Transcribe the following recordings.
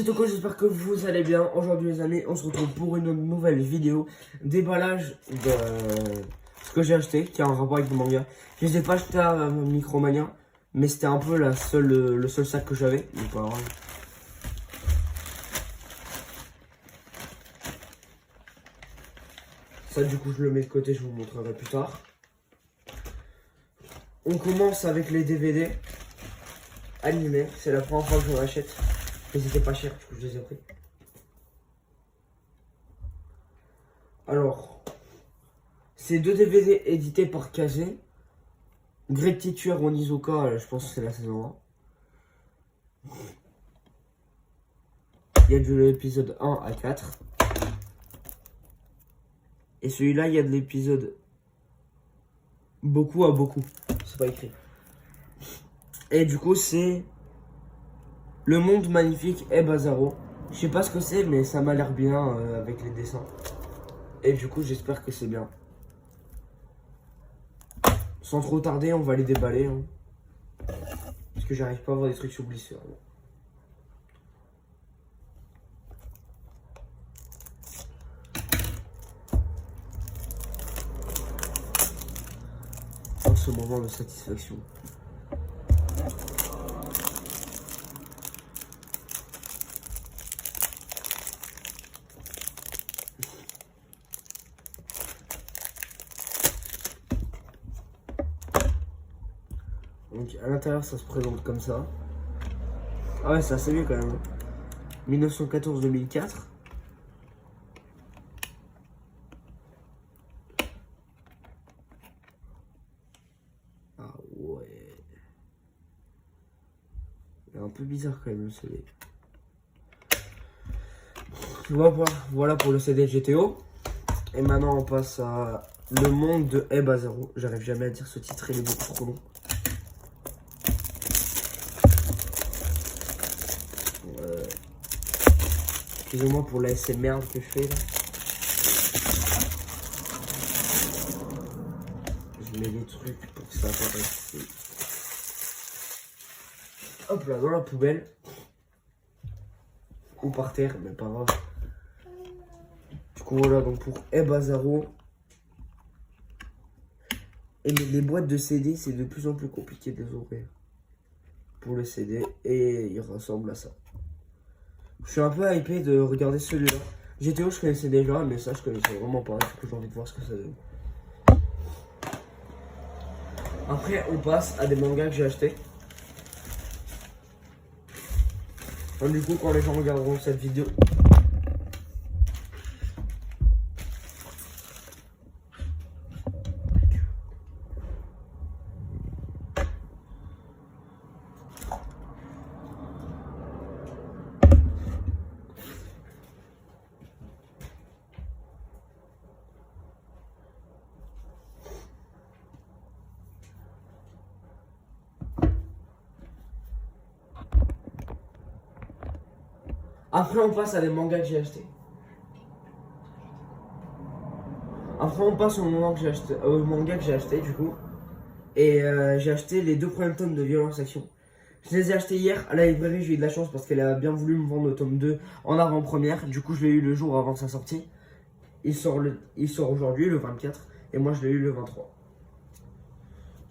c'est Toko, j'espère que vous allez bien. Aujourd'hui les amis, on se retrouve pour une nouvelle vidéo déballage de ce que j'ai acheté, qui a un rapport avec le manga. Je les ai pas achetés à Micromania, mais c'était un peu le seul sac que j'avais, donc pas grave. Ça du coup je le mets de côté, je vous montrerai plus tard. On commence avec les DVD animés, c'est la première fois que j'en achète. Ils étaient pas chers, du coup je les ai pris. Alors, c'est deux DVD édités par Kazé. Great Teacher Onizuka, je pense que c'est la saison 1. Il y a de l'épisode 1 à 4. Et celui-là, il y a de l'épisode beaucoup à beaucoup. C'est pas écrit. Et du coup, c'est Le Monde Magnifique et Bazaro. Je sais pas ce que c'est, mais ça m'a l'air bien avec les dessins. Et du coup, j'espère que c'est bien. Sans trop tarder, on va les déballer. Hein. Parce que j'arrive pas à avoir des trucs sur Blister. En ce moment de satisfaction. Donc à l'intérieur ça se présente comme ça. Ah ouais, c'est assez vieux quand même. 1914-2004. Ah ouais. Il est un peu bizarre quand même le CD. Voilà pour le CD GTO. Et maintenant on passe à Le Monde de Bazaro. J'arrive jamais à dire ce titre, il est beaucoup trop long. Excusez-moi pour la SMR que je fais là. Je mets des trucs pour que ça apparaisse. Hop là, dans la poubelle. Ou par terre, mais pas grave. Du coup voilà, donc pour Bazaro. Et les boîtes de CD, c'est de plus en plus compliqué de les ouvrir. Pour le CD, et il ressemble à ça. Je suis un peu hypé de regarder celui-là. GTO je connaissais déjà, mais ça je connaissais vraiment pas. Du coup j'ai envie de voir ce que ça donne. Après on passe à des mangas que j'ai achetés. Donc, du coup quand les gens regarderont cette vidéo, après on passe à des mangas que j'ai achetés. Après on passe au manga que j'ai acheté du coup. Et j'ai acheté les 2 premiers tomes de Violence Action. Je les ai achetés hier à la librairie, j'ai eu de la chance parce qu'elle a bien voulu me vendre le tome 2 en avant-première. Du coup je l'ai eu le jour avant sa sortie. Il sort aujourd'hui, le 24, et moi je l'ai eu le 23.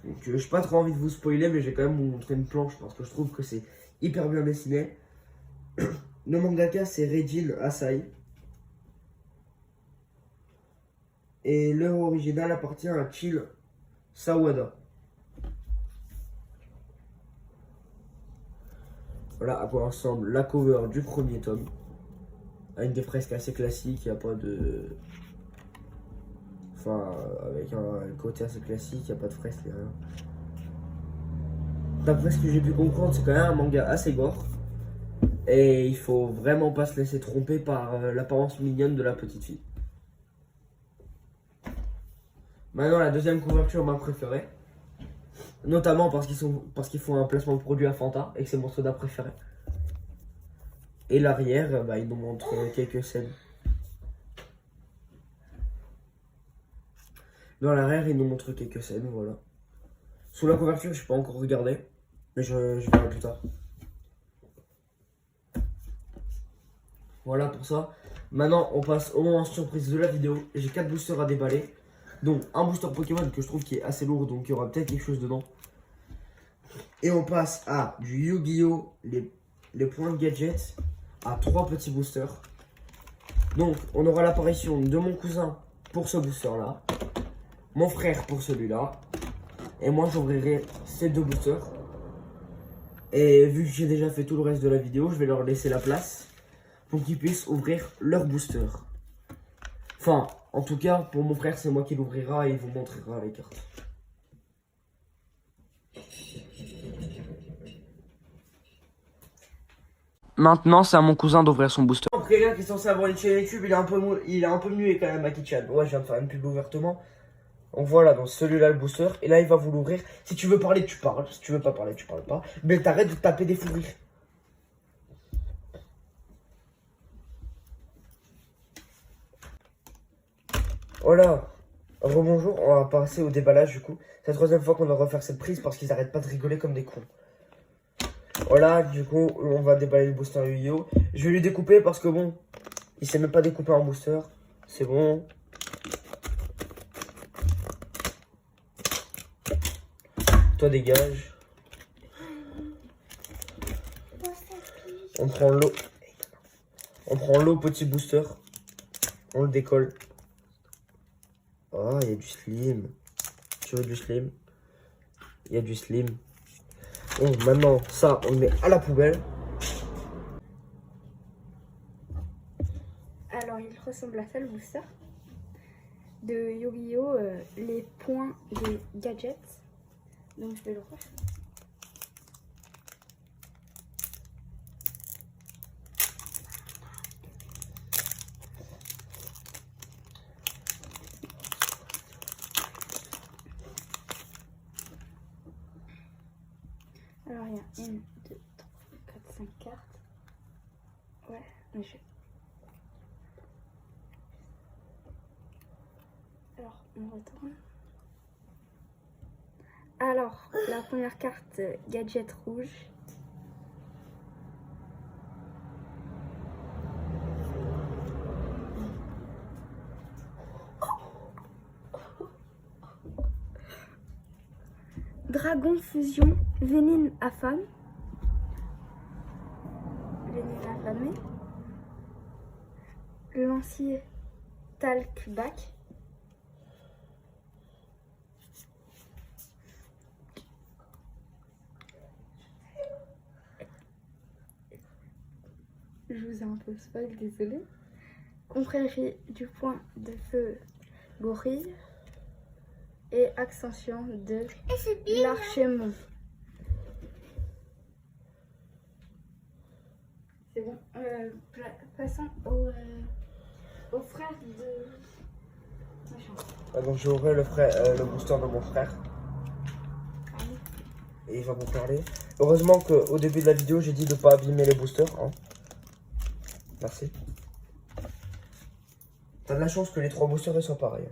Donc j'ai pas trop envie de vous spoiler, mais j'ai quand même vous montrer une planche parce que je trouve que c'est hyper bien dessiné. Le mangaka c'est Reijin Asai. Et l'œuvre originale appartient à Chill Sawada. Voilà à quoi ressemble la cover du premier tome. Avec des fresques assez classiques, il n'y a pas de... Enfin, avec un côté assez classique, il n'y a pas de fresques, rien. D'après ce que j'ai pu comprendre, c'est quand même un manga assez gore. Et il faut vraiment pas se laisser tromper par l'apparence mignonne de la petite fille. Maintenant, la deuxième couverture, ma préférée. Notamment parce qu'ils font un placement de produit à Fanta et que c'est mon soda préféré. Et l'arrière, il nous montre quelques scènes. Dans l'arrière, il nous montre quelques scènes, voilà. Sous la couverture, je n'ai pas encore regardé, mais je verrai plus tard. Voilà pour ça. Maintenant, on passe au moment surprise de la vidéo. J'ai 4 boosters à déballer. Donc, un booster Pokémon que je trouve qui est assez lourd, donc il y aura peut-être quelque chose dedans. Et on passe à du Yu-Gi-Oh! Les points de gadget à 3 petits boosters. Donc, on aura l'apparition de mon cousin pour ce booster-là, mon frère pour celui-là, et moi j'ouvrirai ces 2 boosters. Et vu que j'ai déjà fait tout le reste de la vidéo, je vais leur laisser la place pour qu'ils puissent ouvrir leur booster. Enfin, en tout cas, pour mon frère, c'est moi qui l'ouvrira et il vous montrera les cartes. Maintenant, c'est à mon cousin d'ouvrir son booster. Quelqu'un qui est censé avoir une chaîne YouTube, il est un peu muet quand même à Kichan. Ouais, je viens de faire une pub ouvertement. Donc voilà, donc celui-là le booster. Et là, il va vous l'ouvrir. Si tu veux parler, tu parles. Si tu veux pas parler, tu parles pas. Mais t'arrêtes de taper des fous rires. Voilà. Rebonjour, on va passer au déballage du coup. C'est la 3e fois qu'on va refaire cette prise parce qu'ils arrêtent pas de rigoler comme des cons. Voilà, du coup, on va déballer le booster Yu-Gi-Oh! Je vais lui découper parce que bon, il sait même pas découper un booster. C'est bon. Toi, dégage. On prend l'eau. On prend l'eau petit booster. On le décolle. Oh, il y a du slim. Tu veux du slim? Il y a du slim. Bon, maintenant, ça, on le met à la poubelle. Alors, il ressemble à ça le booster de Yu-Gi-Oh! Les points des gadgets. Donc, je vais le refaire. Alors, il y a 1, 2, 3, 4, 5 cartes. Ouais, mais je... Alors, on retourne. Alors, la première carte, gadget rouge. Dragon fusion, Vénine affame. Vénine affamée. Lancier talkback. Je vous ai un peu spoil, désolé. Confrérie du point de feu gorille. Et Ascension de l'Archemont. C'est bon. Passons au frère de machin. Ah, donc j'aurai le booster de mon frère. Allez. Et il va vous parler. Heureusement qu'au début de la vidéo, j'ai dit de ne pas abîmer les boosters. Hein. Merci. T'as de la chance que les 3 boosters ils soient pareils.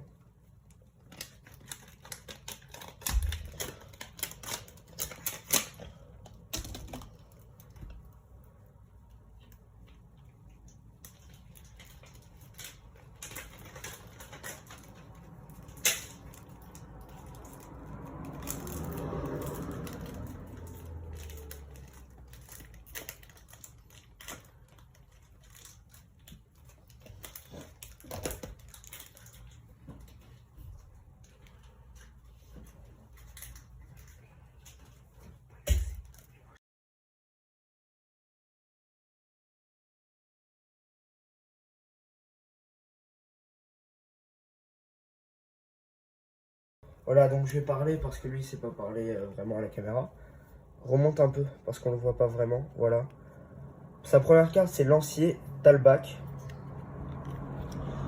Voilà, donc je vais parler parce que lui, il sait pas parler vraiment à la caméra. Remonte un peu parce qu'on le voit pas vraiment. Voilà. Sa première carte, c'est Lancier Talbach.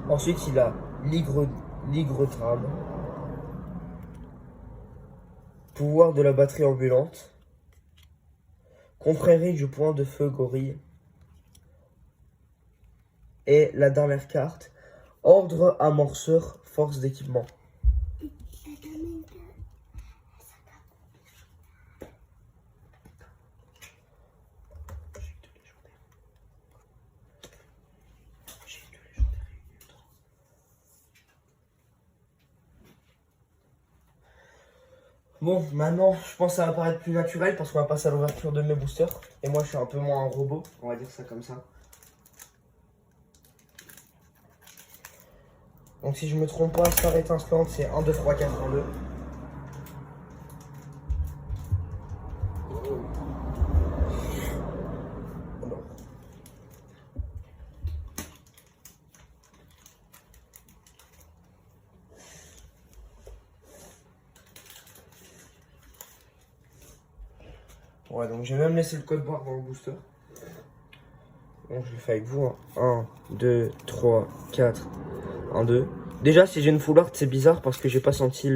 Ensuite, il a Ligretrame. Pouvoir de la batterie ambulante. Confrérie du point de feu gorille. Et la dernière carte, Ordre amorceur, force d'équipement. Bon, maintenant, je pense que ça va paraître plus naturel parce qu'on va passer à l'ouverture de mes boosters. Et moi, je suis un peu moins un robot, on va dire ça comme ça. Donc si je me trompe pas, star étincelante, c'est 1, 2, 3, 4, 1, 2. Ouais, donc j'ai même laissé le code barre dans le booster. Donc je le fais avec vous. Hein. 1, 2, 3, 4, 1, 2. Déjà, si j'ai une full art, c'est bizarre parce que j'ai pas senti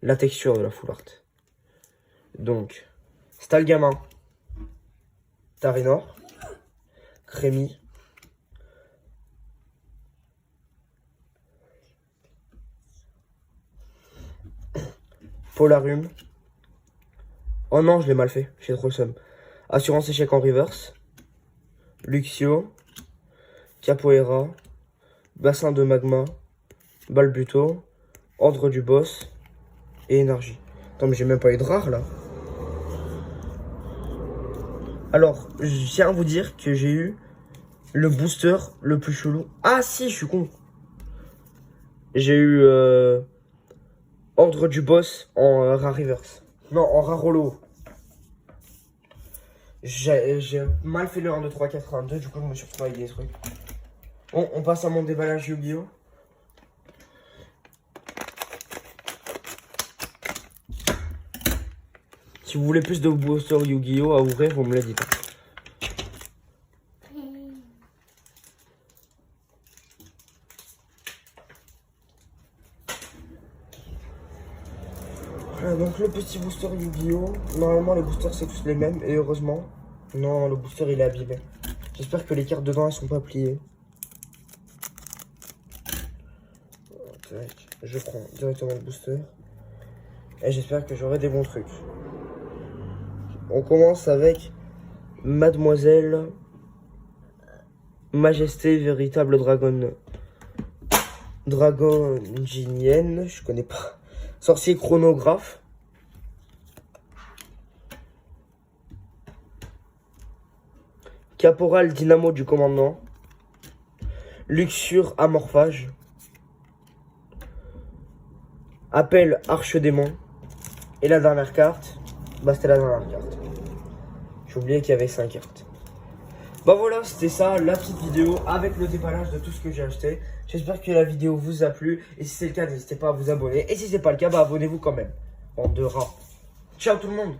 la texture de la full art. Donc, Stalgamin, Tarinor, Crémy, Polarium. Oh non, je l'ai mal fait, j'ai trop le seum. Assurance échec en reverse, Luxio, Capoeira, Bassin de magma, Balbuto, Ordre du boss et énergie. Attends, mais j'ai même pas eu de rare là. Alors, je tiens à vous dire que j'ai eu le booster le plus chelou. Ah si, je suis con. J'ai eu Ordre du boss en rare reverse. Non, en rare holo. J'ai mal fait le 1, 2, 3, 4, 1, 2, du coup je me suis retrouvé avec des trucs. Bon, on passe à mon déballage Yu-Gi-Oh! Si vous voulez plus de boosters Yu-Gi-Oh! À ouvrir, vous me le dites. Voilà, donc le petit booster Yu-Gi-Oh! Normalement les boosters c'est tous les mêmes et heureusement. Non, le booster il est abîmé. J'espère que les cartes dedans elles sont pas pliées. Je prends directement le booster. Et j'espère que j'aurai des bons trucs. On commence avec Mademoiselle Majesté Véritable Dragonienne, je connais pas. Sorcier Chronographe. Caporal Dynamo du commandement. Luxure Amorphage. Appel Archedémon. Et la dernière carte, bah c'était la dernière carte. J'ai oublié qu'il y avait 5 cartes. Bah voilà, c'était ça, la petite vidéo avec le déballage de tout ce que j'ai acheté. J'espère que la vidéo vous a plu. Et si c'est le cas, n'hésitez pas à vous abonner. Et si c'est pas le cas, bah abonnez-vous quand même. Bande de rats. Ciao tout le monde.